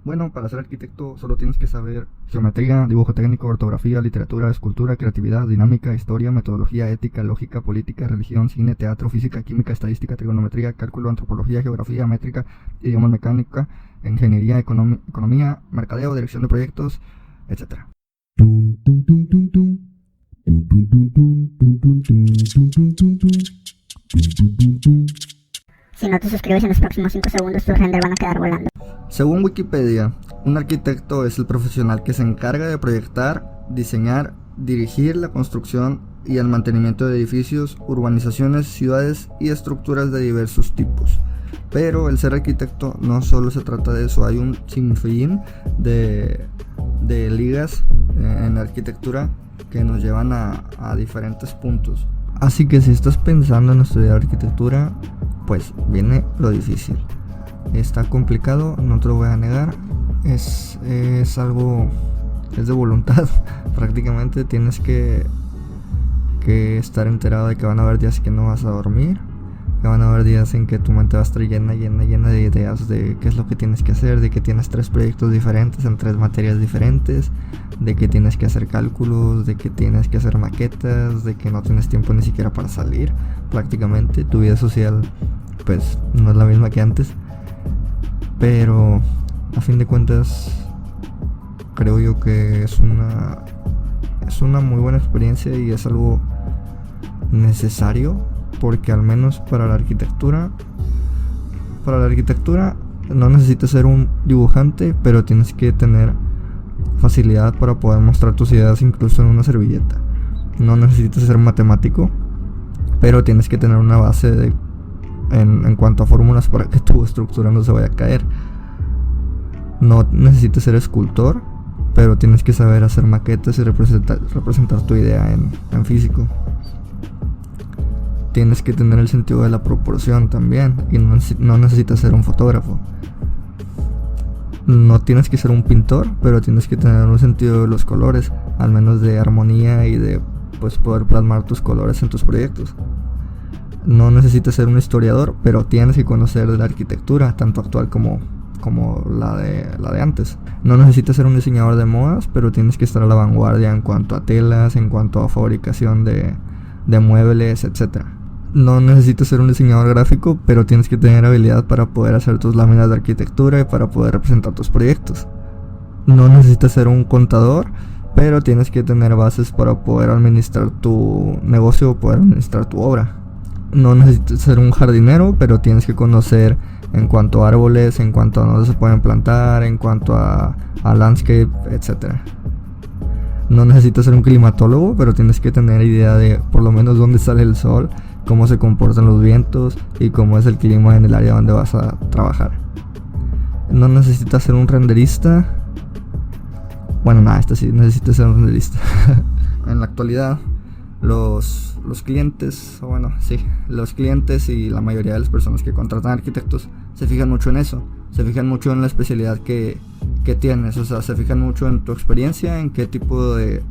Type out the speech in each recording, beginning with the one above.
Bueno, para ser arquitecto solo tienes que saber geometría, dibujo técnico, ortografía, literatura, escultura, creatividad, dinámica, historia, metodología, ética, lógica, política, religión, cine, teatro, física, química, estadística, trigonometría, cálculo, antropología, geografía, métrica, idiomas, mecánica, ingeniería, economía, mercadeo, dirección de proyectos, etcétera. Si no te suscribes en los próximos 5 segundos, tus renders van a quedar volando. Según Wikipedia, un arquitecto es el profesional que se encarga de proyectar, diseñar, dirigir la construcción y el mantenimiento de edificios, urbanizaciones, ciudades y estructuras de diversos tipos. Pero el ser arquitecto no solo se trata de eso, hay un sinfín de ligas en la arquitectura que nos llevan a diferentes puntos. Así que si estás pensando en estudiar arquitectura, pues viene lo difícil. Está complicado, no te lo voy a negar. Es algo, es de voluntad. Prácticamente tienes que estar enterado de que van a haber días que no vas a dormir, que van a haber días en que tu mente va a estar llena de ideas de qué es lo que tienes que hacer, de que tienes 3 proyectos diferentes en 3 materias diferentes, de que tienes que hacer cálculos, de que tienes que hacer maquetas, de que no tienes tiempo ni siquiera para salir. Prácticamente tu vida social pues no es la misma que antes, pero a fin de cuentas creo yo que es una muy buena experiencia y es algo necesario, porque al menos para la arquitectura no necesitas ser un dibujante, pero tienes que tener facilidad para poder mostrar tus ideas incluso en una servilleta. No necesitas ser matemático, pero tienes que tener una base en cuanto a fórmulas para que tu estructura no se vaya a caer. No necesitas ser escultor, pero tienes que saber hacer maquetas y representar tu idea en físico. Tienes que tener el sentido de la proporción también, y no necesitas ser un fotógrafo. No tienes que ser un pintor, pero tienes que tener un sentido de los colores, al menos de armonía y de pues poder plasmar tus colores en tus proyectos. No necesitas ser un historiador, pero tienes que conocer de la arquitectura, tanto actual como la de antes. No necesitas ser un diseñador de modas, pero tienes que estar a la vanguardia en cuanto a telas, en cuanto a fabricación de muebles, etc. No necesitas ser un diseñador gráfico, pero tienes que tener habilidad para poder hacer tus láminas de arquitectura y para poder representar tus proyectos. No necesitas ser un contador, pero tienes que tener bases para poder administrar tu negocio o poder administrar tu obra. No necesitas ser un jardinero, pero tienes que conocer en cuanto a árboles, en cuanto a dónde se pueden plantar, en cuanto a landscape, etc. No necesitas ser un climatólogo, pero tienes que tener idea de por lo menos dónde sale el sol, cómo se comportan los vientos y cómo es el clima en el área donde vas a trabajar. No necesitas ser un renderista. Bueno, nada, sí necesitas ser un renderista. En la actualidad, los clientes, los clientes y la mayoría de las personas que contratan arquitectos se fijan mucho en eso, se fijan mucho en la especialidad que tienes, o sea, se fijan mucho en tu experiencia, en qué tipo de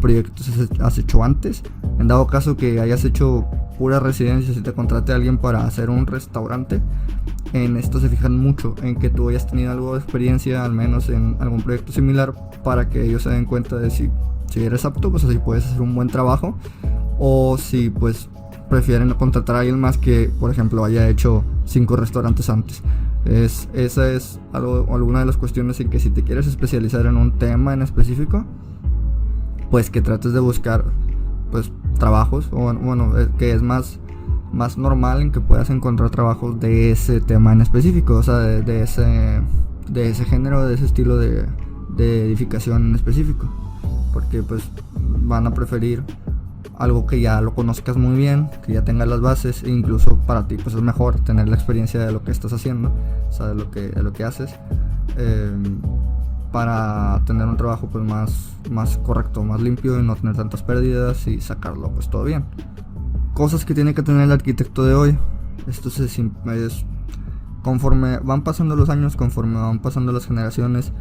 proyectos has hecho antes. En dado caso que hayas hecho pura residencia, si te contrate a alguien para hacer un restaurante, en esto se fijan mucho, en que tú hayas tenido algo de experiencia, al menos en algún proyecto similar, para que ellos se den cuenta de si eres apto, pues así puedes hacer un buen trabajo, o si pues prefieren contratar a alguien más que, por ejemplo, haya hecho 5 restaurantes antes. Esa es alguna de las cuestiones en que si te quieres especializar en un tema en específico, pues que trates de buscar pues trabajos, que es más normal en que puedas encontrar trabajos de ese tema en específico, o sea, de ese género, de ese estilo de edificación en específico, porque pues van a preferir algo que ya lo conozcas muy bien, que ya tengas las bases, e incluso para ti pues es mejor tener la experiencia de lo que estás haciendo, o sea, de lo que haces, para tener un trabajo pues más correcto, más limpio, y no tener tantas pérdidas y sacarlo pues todo bien. Cosas que tiene que tener el arquitecto de hoy. Esto es conforme van pasando los años, conforme van pasando las generaciones,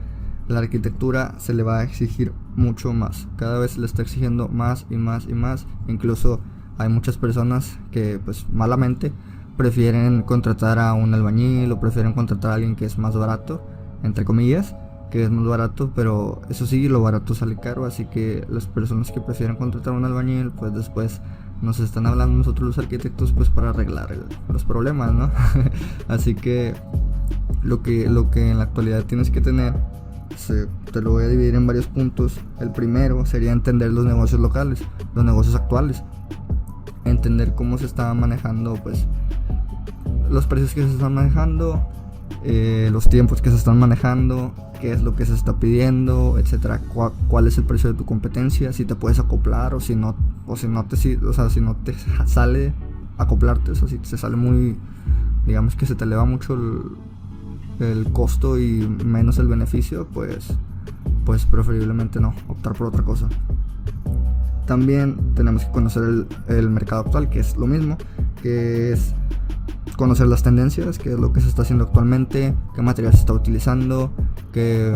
la arquitectura se le va a exigir mucho más. Cada vez se le está exigiendo más y más y más. Incluso hay muchas personas que pues malamente prefieren contratar a un albañil o prefieren contratar a alguien que es más barato entre comillas, que es más barato, pero eso sí, lo barato sale caro, así que las personas que prefieren contratar a un albañil, pues después nos están hablando nosotros los arquitectos, pues para arreglar los problemas, ¿no? Así que lo que en la actualidad tienes que tener, te lo voy a dividir en varios puntos. El primero sería entender los negocios locales, los negocios actuales, entender cómo se está manejando, pues los precios que se están manejando, los tiempos que se están manejando, qué es lo que se está pidiendo, etcétera, cuál es el precio de tu competencia, si te puedes acoplar o si no te sale acoplarte, o sea, si te sale muy, digamos que se te eleva mucho el costo y menos el beneficio, pues preferiblemente no, optar por otra cosa. También tenemos que conocer el mercado actual, que es lo mismo, que es conocer las tendencias, qué es lo que se está haciendo actualmente, qué material se está utilizando, qué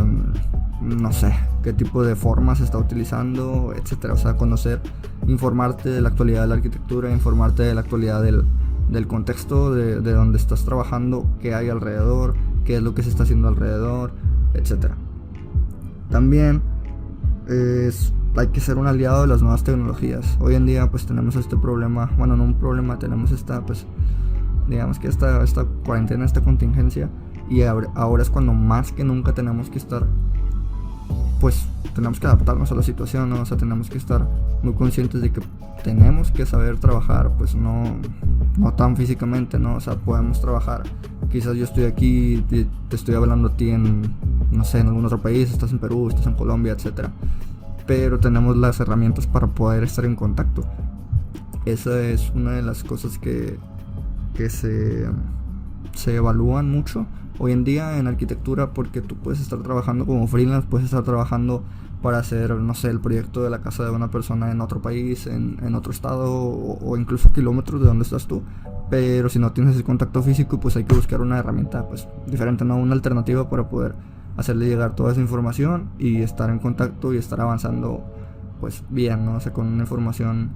tipo de forma se está utilizando, etcétera. O sea, conocer, informarte de la actualidad de la arquitectura, informarte de la actualidad del contexto de donde estás trabajando, qué hay alrededor, qué es lo que se está haciendo alrededor, etcétera. También hay que ser un aliado de las nuevas tecnologías. Hoy en día pues tenemos este problema, bueno, no un problema, tenemos esta cuarentena, esta contingencia, y ahora es cuando más que nunca tenemos que adaptarnos a la situación, ¿no? O sea, tenemos que estar muy conscientes de que tenemos que saber trabajar, pues no tan físicamente, ¿no? O sea, podemos trabajar, quizás yo estoy aquí, te estoy hablando a ti en algún otro país, estás en Perú, estás en Colombia, etcétera, pero tenemos las herramientas para poder estar en contacto. Esa es una de las cosas que se evalúan mucho hoy en día en arquitectura, porque tú puedes estar trabajando como freelance, puedes estar trabajando para hacer, el proyecto de la casa de una persona en otro país, en otro estado, o incluso kilómetros de donde estás tú, pero si no tienes ese contacto físico, pues hay que buscar una herramienta pues diferente, ¿no? Una alternativa para poder hacerle llegar toda esa información y estar en contacto y estar avanzando pues bien, ¿no? O sea, con una información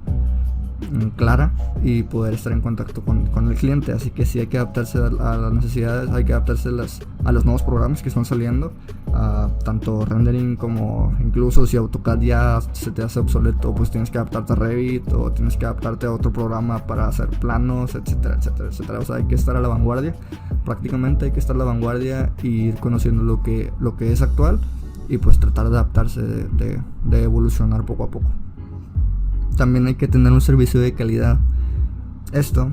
clara y poder estar en contacto con el cliente. Así que sí hay que adaptarse a las necesidades, hay que adaptarse a los nuevos programas que están saliendo, tanto rendering como incluso si AutoCAD ya se te hace obsoleto, pues tienes que adaptarte a Revit o tienes que adaptarte a otro programa para hacer planos, etcétera, etcétera, etcétera. O sea, hay que estar a la vanguardia, prácticamente hay que estar a la vanguardia y ir conociendo lo que es actual y pues tratar de adaptarse, de evolucionar poco a poco. También hay que tener un servicio de calidad. Esto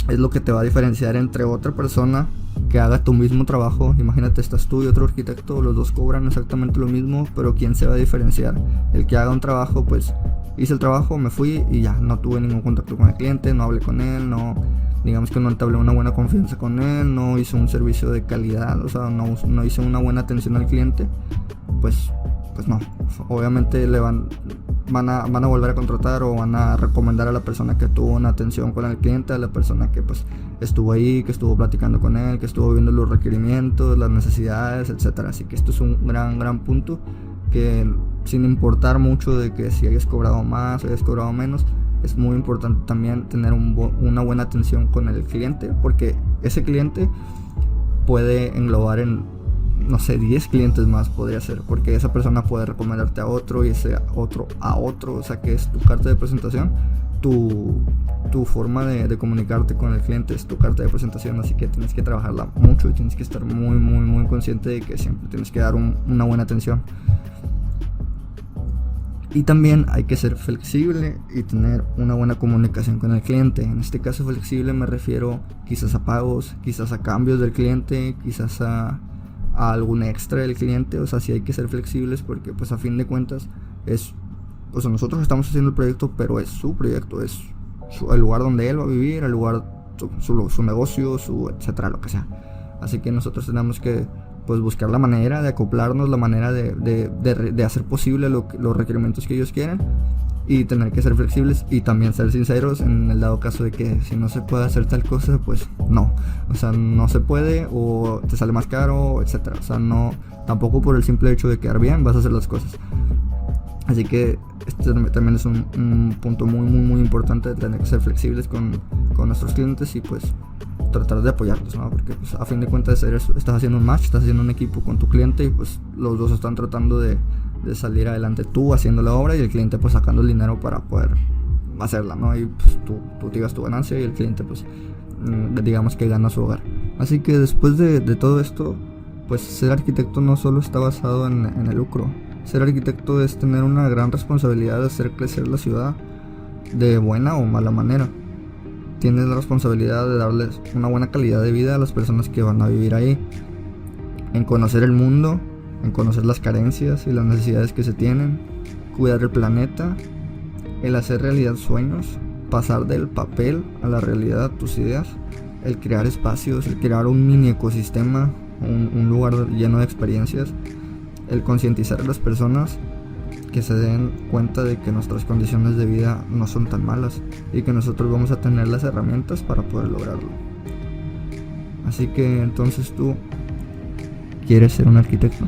es lo que te va a diferenciar entre otra persona que haga tu mismo trabajo. Imagínate, estás tú y otro arquitecto, los dos cobran exactamente lo mismo, pero ¿quién se va a diferenciar? El que haga un trabajo, pues hice el trabajo, me fui y ya, no tuve ningún contacto con el cliente, no hablé con él, digamos que no entablé una buena confianza con él, no hice un servicio de calidad, o sea, no hice una buena atención al cliente, pues no, obviamente van a volver a contratar o van a recomendar a la persona que tuvo una atención con el cliente, a la persona que pues estuvo ahí, que estuvo platicando con él, que estuvo viendo los requerimientos, las necesidades, etcétera. Así que esto es un gran punto, que sin importar mucho de que si hayas cobrado más o hayas cobrado menos, es muy importante también tener una buena atención con el cliente, porque ese cliente puede englobar en 10 clientes más podría ser, porque esa persona puede recomendarte a otro y ese otro a otro. O sea, que es tu carta de presentación, tu forma de comunicarte con el cliente es tu carta de presentación. Así que tienes que trabajarla mucho y tienes que estar muy consciente de que siempre tienes que dar una buena atención. Y también hay que ser flexible y tener una buena comunicación con el cliente. En este caso flexible me refiero quizás a pagos, quizás a cambios del cliente, quizás a algún extra del cliente. O sea, sí hay que ser flexibles, porque pues a fin de cuentas nosotros estamos haciendo el proyecto, pero es su proyecto, es el lugar donde él va a vivir, el lugar, su negocio, etcétera, lo que sea. Así que nosotros tenemos que pues buscar la manera de acoplarnos, la manera de hacer posible los requerimientos que ellos quieren, y tener que ser flexibles y también ser sinceros en el dado caso de que si no se puede hacer tal cosa, pues no, o sea, no se puede o te sale más caro, etcétera. O sea, no, tampoco por el simple hecho de quedar bien vas a hacer las cosas. Así que este también es un punto muy importante, de tener que ser flexibles con nuestros clientes y pues tratar de apoyarlos, ¿no? Porque pues, a fin de cuentas estás haciendo un match, estás haciendo un equipo con tu cliente y pues los dos están tratando de salir adelante, tú haciendo la obra y el cliente pues sacando el dinero para poder hacerla, ¿no? Y pues tú te llevas tu ganancia y el cliente pues digamos que gana su hogar. Así que después de todo esto, pues ser arquitecto no solo está basado en el lucro. Ser arquitecto es tener una gran responsabilidad de hacer crecer la ciudad de buena o mala manera. Tienes la responsabilidad de darles una buena calidad de vida a las personas que van a vivir ahí, en conocer el mundo, en conocer las carencias y las necesidades que se tienen, cuidar el planeta, el hacer realidad sueños, pasar del papel a la realidad tus ideas, el crear espacios, el crear un mini ecosistema, un lugar lleno de experiencias, el concientizar a las personas que se den cuenta de que nuestras condiciones de vida no son tan malas y que nosotros vamos a tener las herramientas para poder lograrlo. Así que entonces tú, ¿quieres ser un arquitecto?